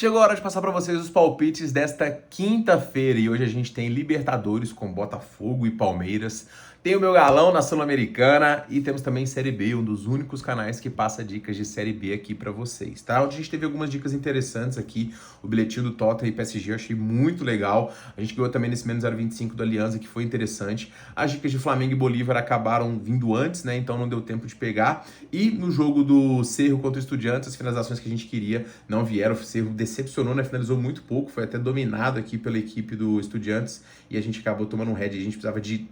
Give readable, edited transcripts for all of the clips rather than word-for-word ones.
Chegou a hora de passar para vocês os palpites desta quinta-feira e hoje a gente tem Libertadores com Botafogo e Palmeiras. Tem o meu galão na Sul-Americana e temos também Série B, um dos únicos canais que passa dicas de Série B aqui para vocês, tá? Onde a gente teve algumas dicas interessantes aqui, o bilhetinho do Tottenham e PSG eu achei muito legal. A gente ganhou também nesse menos 0,25 do Alianza, que foi interessante. As dicas de Flamengo e Bolívar acabaram vindo antes, né? Então não deu tempo de pegar. E no jogo do Cerro contra o Estudiantes, as finalizações que a gente queria não vieram. O Cerro decepcionou, né? Finalizou muito pouco, foi até dominado aqui pela equipe do Estudiantes e a gente acabou tomando um head. A gente precisava de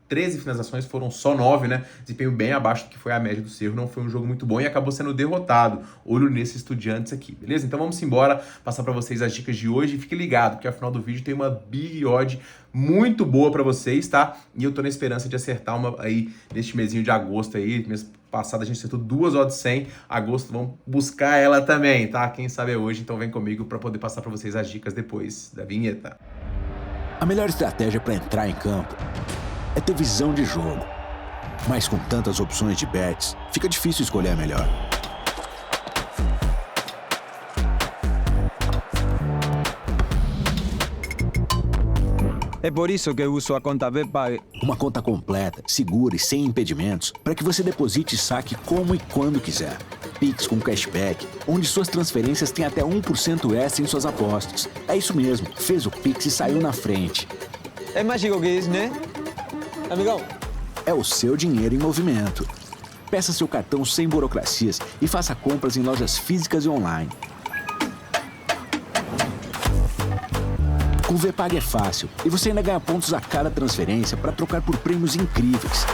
13 finalizações, foram só 9, né? Desempenho bem abaixo do que foi a média do Cerro, não foi um jogo muito bom e acabou sendo derrotado. Olho nesses Estudiantes aqui, beleza? Então vamos embora, passar para vocês as dicas de hoje. Fique ligado, porque ao final do vídeo tem uma big odd muito boa para vocês, tá? E eu tô na esperança de acertar uma aí neste mesinho de agosto aí. Mês passado a gente acertou 2 odds 100, agosto vamos buscar ela também, tá? Quem sabe é hoje, então vem comigo para poder passar para vocês as dicas depois da vinheta. A melhor estratégia para entrar em campo é ter visão de jogo. Mas com tantas opções de bets, fica difícil escolher a melhor. É por isso que eu uso a conta VPAG. Uma conta completa, segura e sem impedimentos, para que você deposite e saque como e quando quiser. Pix com cashback, onde suas transferências têm até 1% extra em suas apostas. É isso mesmo, fez o Pix e saiu na frente. É mágico que isso, né? Amigão. É o seu dinheiro em movimento. Peça seu cartão sem burocracias e faça compras em lojas físicas e online. Com o VPAG é fácil e você ainda ganha pontos a cada transferência para trocar por prêmios incríveis.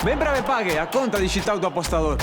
Vem pra VPAG, a conta digital do apostador.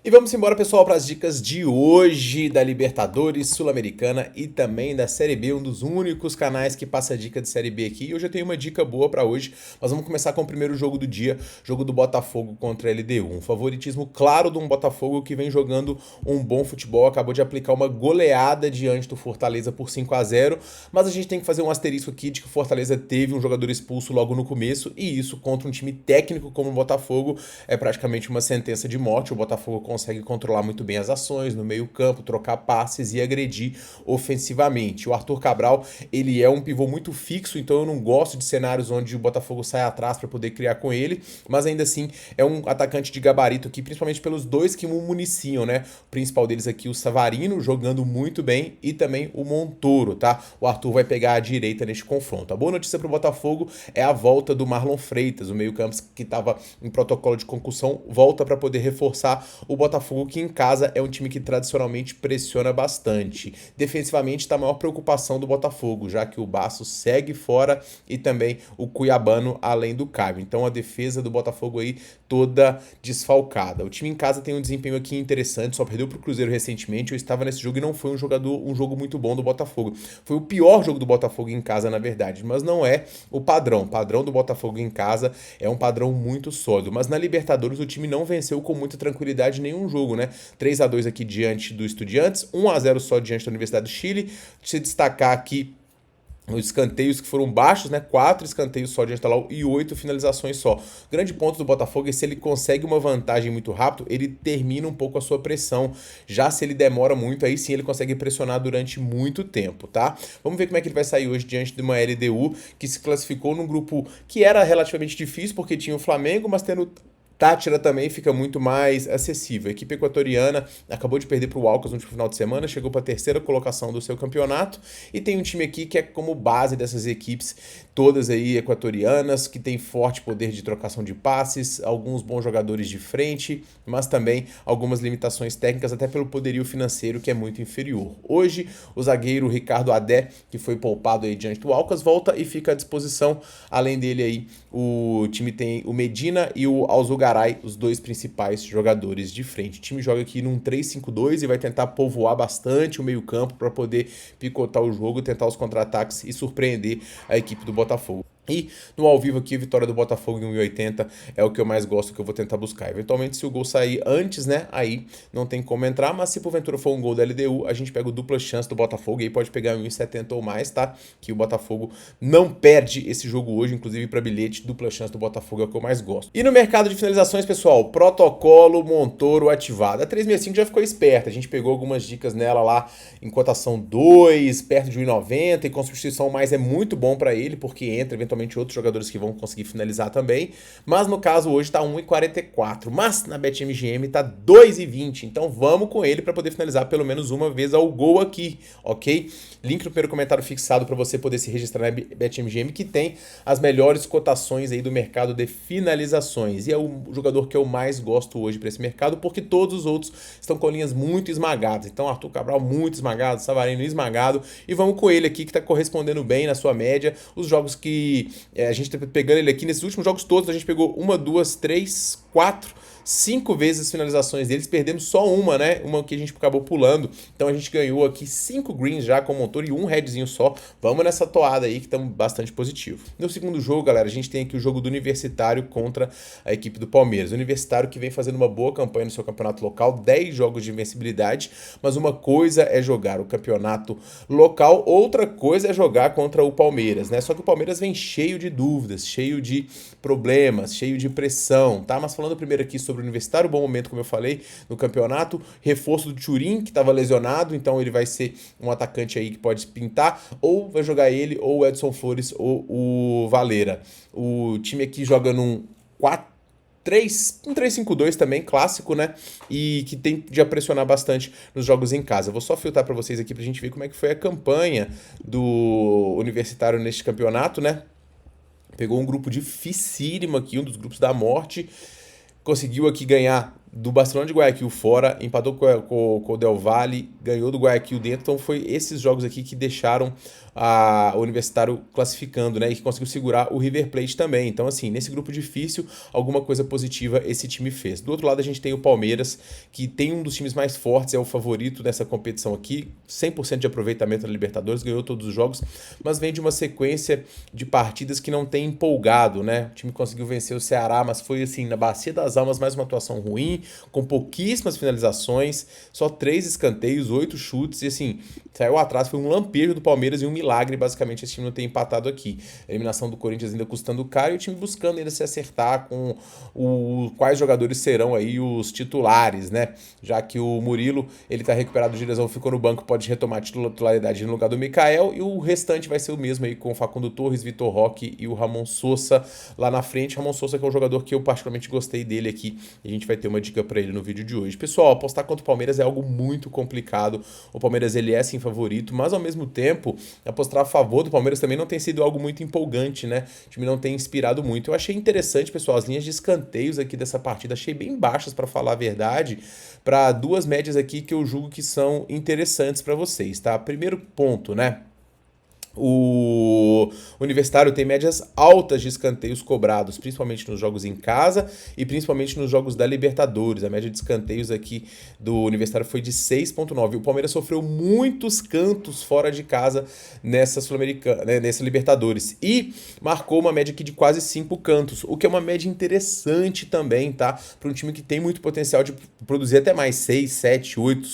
E vamos embora, pessoal, para as dicas de hoje da Libertadores, Sul-Americana e também da Série B, um dos únicos canais que passa dica de Série B aqui. E hoje eu tenho uma dica boa para hoje, mas vamos começar com o primeiro jogo do dia, jogo do Botafogo contra a LDU. Um favoritismo claro de um Botafogo que vem jogando um bom futebol, acabou de aplicar uma goleada diante do Fortaleza por 5-0, mas a gente tem que fazer um asterisco aqui de que o Fortaleza teve um jogador expulso logo no começo, e isso contra um time técnico como o Botafogo é praticamente uma sentença de morte. O Botafogo consegue controlar muito bem as ações no meio-campo, trocar passes e agredir ofensivamente. O Arthur Cabral, ele é um pivô muito fixo, então eu não gosto de cenários onde o Botafogo sai atrás para poder criar com ele, mas ainda assim é um atacante de gabarito aqui, principalmente pelos dois que o municiam, né? O principal deles aqui, o Savarino, jogando muito bem, e também o Montoro, tá? O Arthur vai pegar a direita neste confronto. A boa notícia para o Botafogo é a volta do Marlon Freitas, o meio-campo que estava em protocolo de concussão, volta para poder reforçar o Botafogo, que em casa é um time que tradicionalmente pressiona bastante. Defensivamente está a maior preocupação do Botafogo, já que o Baço segue fora e também o Cuiabano, além do Caio. Então a defesa do Botafogo aí toda desfalcada. O time em casa tem um desempenho aqui interessante, só perdeu para o Cruzeiro recentemente. Eu estava nesse jogo e não foi um jogo muito bom do Botafogo. Foi o pior jogo do Botafogo em casa, na verdade, mas não é o padrão. O padrão do Botafogo em casa é um padrão muito sólido, mas na Libertadores o time não venceu com muita tranquilidade nenhum jogo, né? 3-2 aqui diante do Estudiantes, 1-0 só diante da Universidade do Chile. Se destacar aqui os escanteios que foram baixos, né? 4 escanteios só diante da Laú e 8 finalizações só. O grande ponto do Botafogo é se ele consegue uma vantagem muito rápido, ele termina um pouco a sua pressão. Já se ele demora muito, aí sim ele consegue pressionar durante muito tempo, tá? Vamos ver como é que ele vai sair hoje diante de uma LDU que se classificou num grupo que era relativamente difícil, porque tinha o Flamengo, mas tendo Táchira também fica muito mais acessível. A equipe equatoriana acabou de perder para o Alcas no último final de semana, chegou para a terceira colocação do seu campeonato e tem um time aqui que é como base dessas equipes todas aí equatorianas, que tem forte poder de trocação de passes, alguns bons jogadores de frente, mas também algumas limitações técnicas, até pelo poderio financeiro que é muito inferior. Hoje, o zagueiro Ricardo Adé, que foi poupado aí diante do Alcas, volta e fica à disposição. Além dele aí, o time tem o Medina e o Alzugaray, os dois principais jogadores de frente. O time joga aqui num 3-5-2 e vai tentar povoar bastante o meio-campo para poder picotar o jogo, tentar os contra-ataques e surpreender a equipe do Botafogo. E no ao vivo aqui, vitória do Botafogo em 1,80 é o que eu mais gosto, que eu vou tentar buscar. Eventualmente, se o gol sair antes, né, aí não tem como entrar, mas se porventura for um gol da LDU, a gente pega o dupla chance do Botafogo e aí pode pegar 1,70 ou mais, tá? Que o Botafogo não perde esse jogo hoje, inclusive para bilhete, dupla chance do Botafogo é o que eu mais gosto. E no mercado de finalizações, pessoal, protocolo Montoro ativado. A 365 já ficou esperta, a gente pegou algumas dicas nela lá em cotação 2, perto de 1,90 e com substituição mais é muito bom para ele, porque entra eventualmente outros jogadores que vão conseguir finalizar também, mas no caso hoje tá 1,44, mas na BetMGM tá 2,20, então vamos com ele para poder finalizar pelo menos uma vez ao gol aqui, ok? Link no primeiro comentário fixado para você poder se registrar na BetMGM, que tem as melhores cotações aí do mercado de finalizações, e é o jogador que eu mais gosto hoje para esse mercado, porque todos os outros estão com linhas muito esmagadas, então Arthur Cabral muito esmagado, Savarino esmagado, e vamos com ele aqui que tá correspondendo bem na sua média, os jogos que a gente tá pegando ele aqui nesses últimos jogos todos, a gente pegou 1, 2, 3, 4, 5 vezes as finalizações deles, perdemos só uma, né? Uma que a gente acabou pulando. Então a gente ganhou aqui 5 greens já com o motor e um redzinho só. Vamos nessa toada aí que estamos bastante positivo. No segundo jogo, galera, a gente tem aqui o jogo do Universitário contra a equipe do Palmeiras. O Universitário que vem fazendo uma boa campanha no seu campeonato local, 10 jogos de invencibilidade, mas uma coisa é jogar o campeonato local, outra coisa é jogar contra o Palmeiras, né? Só que o Palmeiras vem cheio de dúvidas, cheio de problemas, cheio de pressão, tá? Mas falando primeiro aqui sobre o Universitário, bom momento, como eu falei, no campeonato, reforço do Thurin, que estava lesionado, então ele vai ser um atacante aí que pode pintar, ou vai jogar ele, ou o Edson Flores, ou o Valera. O time aqui joga num 3-5-2 também, clássico, né? E que tende a pressionar bastante nos jogos em casa. Vou só filtrar para vocês aqui pra gente ver como é que foi a campanha do Universitário neste campeonato, né? Pegou um grupo dificílimo aqui, um dos grupos da morte. Conseguiu aqui ganhar do Barcelona de Guayaquil fora, empatou com o Del Valle, ganhou do Guayaquil dentro, então foi esses jogos aqui que deixaram o Universitário classificando, né, e que conseguiu segurar o River Plate também. Então, assim, nesse grupo difícil, alguma coisa positiva esse time fez. Do outro lado, a gente tem o Palmeiras, que tem um dos times mais fortes, é o favorito nessa competição aqui, 100% de aproveitamento na Libertadores, ganhou todos os jogos, mas vem de uma sequência de partidas que não tem empolgado, né? O time conseguiu vencer o Ceará, mas foi, assim, na bacia das almas, mais uma atuação ruim, com pouquíssimas finalizações, só 3 escanteios, 8 chutes, e assim, saiu atrás, foi um lampejo do Palmeiras e um milagre, basicamente, esse time não ter empatado aqui. A eliminação do Corinthians ainda custando caro e o time buscando ainda se acertar com quais jogadores serão aí os titulares, né? Já que o Murilo, ele tá recuperado de lesão, ficou no banco, pode retomar a titularidade no lugar do Mikael, e o restante vai ser o mesmo aí com o Facundo Torres, Vitor Roque e o Ramon Sosa lá na frente. Ramon Sosa que é um jogador que eu particularmente gostei dele aqui, e a gente vai ter uma dica para ele no vídeo de hoje. Pessoal, apostar contra o Palmeiras é algo muito complicado. O Palmeiras, ele é sim favorito, mas ao mesmo tempo, apostar a favor do Palmeiras também não tem sido algo muito empolgante, né? O time não tem inspirado muito. Eu achei interessante, pessoal, as linhas de escanteios aqui dessa partida, achei bem baixas, para falar a verdade, para duas médias aqui que eu julgo que são interessantes para vocês, tá? Primeiro ponto, né? O Universitário tem médias altas de escanteios cobrados, principalmente nos jogos em casa e principalmente nos jogos da Libertadores. A média de escanteios aqui do Universitário foi de 6,9. O Palmeiras sofreu muitos cantos fora de casa nessa Sul-Americana, né, nessa Libertadores, e marcou uma média aqui de quase 5 cantos, o que é uma média interessante também, tá? Para um time que tem muito potencial de produzir até mais 6, 7, 8.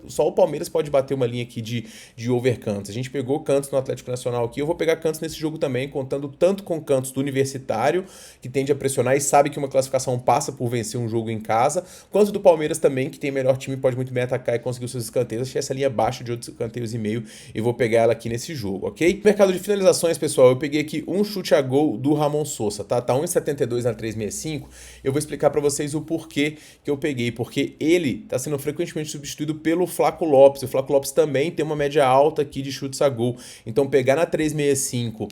Só o Palmeiras pode bater uma linha aqui de over cantos. A gente pegou cantos no Atlético Nacional aqui, eu vou pegar cantos nesse jogo também, contando tanto com cantos do Universitário, que tende a pressionar e sabe que uma classificação passa por vencer um jogo em casa, quanto do Palmeiras também, que tem melhor time, pode muito bem atacar e conseguir os seus escanteios. Achei essa linha baixa de 8 escanteios e meio e vou pegar ela aqui nesse jogo, ok? Mercado de finalizações, pessoal, eu peguei aqui um chute a gol do Ramon Sosa, tá? Tá 1,72 na 365, eu vou explicar pra vocês o porquê que eu peguei, porque ele tá sendo frequentemente substituído pelo Flaco Lopes, o Flaco Lopes também tem uma média alta aqui de chutes a gol, então pegar na 365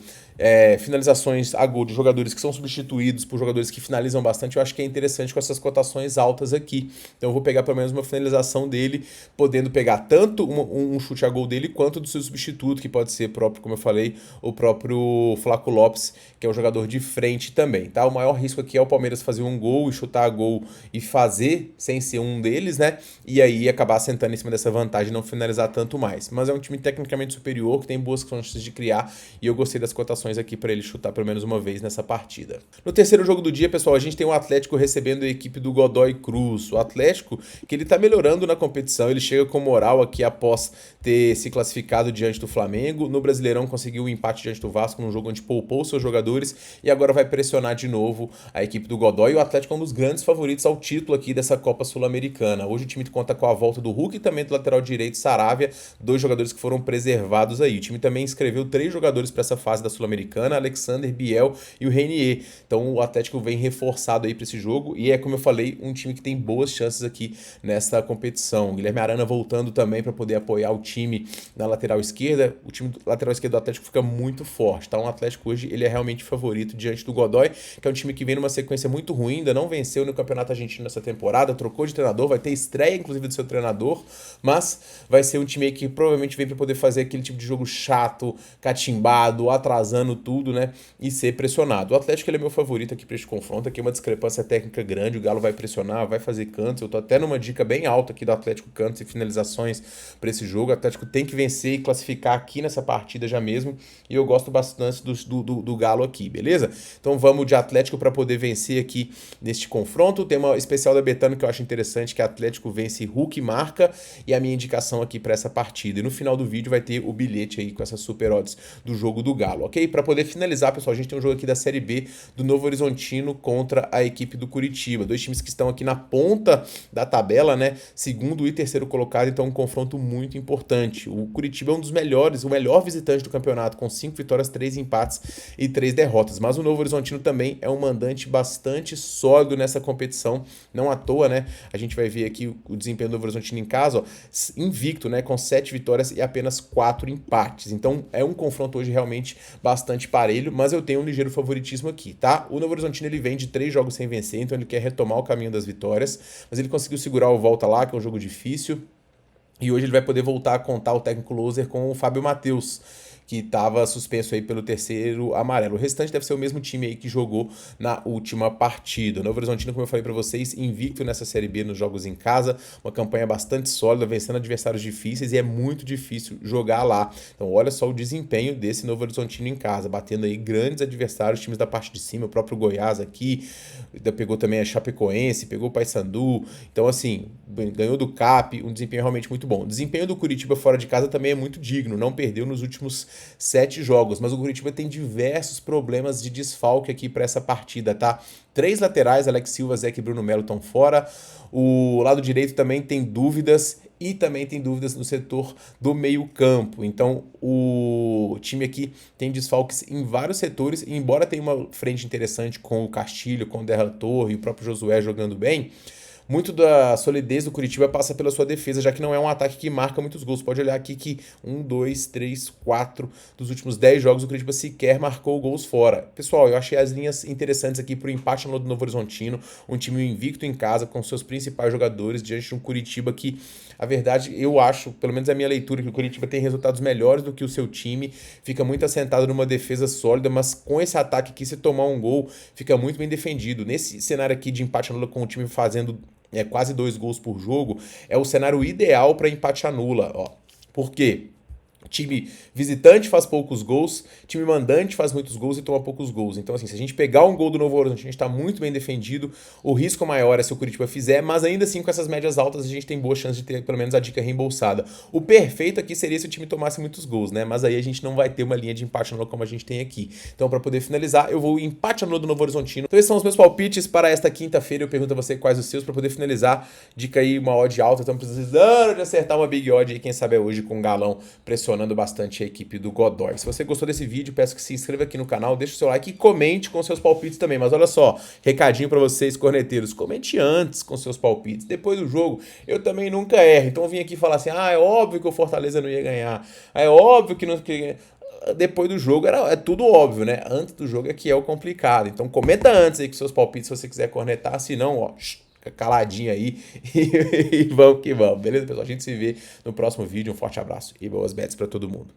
finalizações a gol de jogadores que são substituídos por jogadores que finalizam bastante, eu acho que é interessante com essas cotações altas aqui. Então eu vou pegar pelo menos uma finalização dele, podendo pegar tanto um chute a gol dele, quanto do seu substituto, que pode ser próprio, como eu falei, o próprio Flaco Lopes, que é um jogador de frente também, tá? O maior risco aqui é o Palmeiras fazer um gol e chutar a gol e fazer sem ser um deles, né? E aí acabar sentando em cima dessa vantagem e não finalizar tanto mais. Mas é um time tecnicamente superior, que tem boas chances de criar, e eu gostei das cotações aqui para ele chutar pelo menos uma vez nessa partida. No terceiro jogo do dia, pessoal, a gente tem o Atlético recebendo a equipe do Godoy Cruz. O Atlético, que ele tá melhorando na competição, ele chega com moral aqui após ter se classificado diante do Flamengo. No Brasileirão conseguiu um empate diante do Vasco num jogo onde poupou seus jogadores e agora vai pressionar de novo a equipe do Godoy. E o Atlético é um dos grandes favoritos ao título aqui dessa Copa Sul-Americana. Hoje o time conta com a volta do Hulk e também do lateral direito Saravia, dois jogadores que foram preservados aí. O time também inscreveu 3 jogadores para essa fase da Sul-Americana, Alexander, Biel e o Renier. Então o Atlético vem reforçado aí para esse jogo e é, como eu falei, um time que tem boas chances aqui nesta competição. O Guilherme Arana voltando também para poder apoiar o time na lateral esquerda. O time do lateral esquerdo do Atlético fica muito forte, tá? O Atlético hoje ele é realmente favorito diante do Godoy, que é um time que vem numa sequência muito ruim, ainda não venceu no Campeonato Argentino nessa temporada, trocou de treinador, vai ter estreia inclusive do seu treinador, mas vai ser um time que provavelmente vem para poder fazer aquele tipo de jogo chato, catimbado, atrasando tudo, né? E ser pressionado. O Atlético ele é meu favorito aqui para este confronto, aqui é uma discrepância técnica grande, o Galo vai pressionar, vai fazer cantos, eu tô até numa dica bem alta aqui do Atlético cantos e finalizações para esse jogo. O Atlético tem que vencer e classificar aqui nessa partida já mesmo, e eu gosto bastante do Galo aqui, beleza? Então vamos de Atlético para poder vencer aqui neste confronto. Tem uma especial da Betano que eu acho interessante, que Atlético vence Hulk marca, e a minha indicação aqui para essa partida. E no final do vídeo vai ter o bilhete aí com essas super odds do jogo do Galo, ok? Para poder finalizar, pessoal, a gente tem um jogo aqui da Série B do Novo Horizontino contra a equipe do Curitiba. Dois times que estão aqui na ponta da tabela, né? Segundo e terceiro colocado, então um confronto muito importante. O Curitiba é um dos melhores, o melhor visitante do campeonato, com 5 vitórias, 3 empates e 3 derrotas. Mas o Novo Horizontino também é um mandante bastante sólido nessa competição. Não à toa, né? A gente vai ver aqui o desempenho do Novo Horizontino em casa, ó, invicto, né? Com 7 vitórias e apenas 4 empates. Então é um confronto hoje realmente bastante parelho, mas eu tenho um ligeiro favoritismo aqui, tá? O Novo Horizontino ele vem de 3 jogos sem vencer, então ele quer retomar o caminho das vitórias, mas ele conseguiu segurar o Volta Lá, que é um jogo difícil, e hoje ele vai poder voltar a contar o técnico loser com o Fábio Matheus, que estava suspenso aí pelo terceiro amarelo. O restante deve ser o mesmo time aí que jogou na última partida. O Novo Horizontino, como eu falei para vocês, invicto nessa Série B nos jogos em casa, uma campanha bastante sólida, vencendo adversários difíceis, e é muito difícil jogar lá. Então olha só o desempenho desse Novo Horizontino em casa, batendo aí grandes adversários, times da parte de cima, o próprio Goiás aqui, pegou também a Chapecoense, pegou o Paysandu, então assim, ganhou do CAP, um desempenho realmente muito bom. O desempenho do Curitiba fora de casa também é muito digno, não perdeu nos últimos 7 jogos, mas o Curitiba tem diversos problemas de desfalque aqui para essa partida, tá? 3 laterais, Alex Silva, Zeca e Bruno Melo estão fora, o lado direito também tem dúvidas, e também tem dúvidas no setor do meio campo. Então o time aqui tem desfalques em vários setores, e embora tenha uma frente interessante com o Castilho, com o Derra Torre e o próprio Josué jogando bem, muito da solidez do Curitiba passa pela sua defesa, já que não é um ataque que marca muitos gols. Pode olhar aqui que 1, 2, 3, 4 dos últimos 10 jogos o Curitiba sequer marcou gols fora. Pessoal, eu achei as linhas interessantes aqui para o empate no Novo Horizontino, um time invicto em casa com seus principais jogadores diante de um Curitiba que, a verdade, eu acho, pelo menos a minha leitura, que o Curitiba tem resultados melhores do que o seu time, fica muito assentado numa defesa sólida, mas com esse ataque aqui, se tomar um gol, fica muito bem defendido. Nesse cenário aqui de empate anula com o time fazendo quase 2 gols por jogo, é o cenário ideal para empate anula, ó. Por quê? Time visitante faz poucos gols, time mandante faz muitos gols e toma poucos gols. Então, assim, se a gente pegar um gol do Novo Horizontino, a gente está muito bem defendido. O risco maior é se o Curitiba fizer, mas ainda assim, com essas médias altas, a gente tem boa chance de ter pelo menos a dica reembolsada. O perfeito aqui seria se o time tomasse muitos gols, né? Mas aí a gente não vai ter uma linha de empate anula como a gente tem aqui. Então, para poder finalizar, eu vou empate anula do Novo Horizontino. Então, esses são os meus palpites para esta quinta-feira. Eu pergunto a você quais os seus para poder finalizar. Dica aí, uma odd alta. Estamos precisando de acertar uma big odd aí, quem sabe é hoje com o Galão pressionando bastante a equipe do Godoy. Se você gostou desse vídeo, peço que se inscreva aqui no canal, deixe o seu like e comente com seus palpites também. Mas olha só, recadinho pra vocês, corneteiros, comente antes com seus palpites. Depois do jogo, eu também nunca erro. Então eu vim aqui falar assim, é óbvio que o Fortaleza não ia ganhar. É óbvio que não... Depois do jogo é tudo óbvio, né? Antes do jogo é que é o complicado. Então comenta antes aí com seus palpites se você quiser cornetar. Se não, ó, fica caladinho aí e vamos que vamos. Beleza, pessoal? A gente se vê no próximo vídeo. Um forte abraço e boas bets pra todo mundo.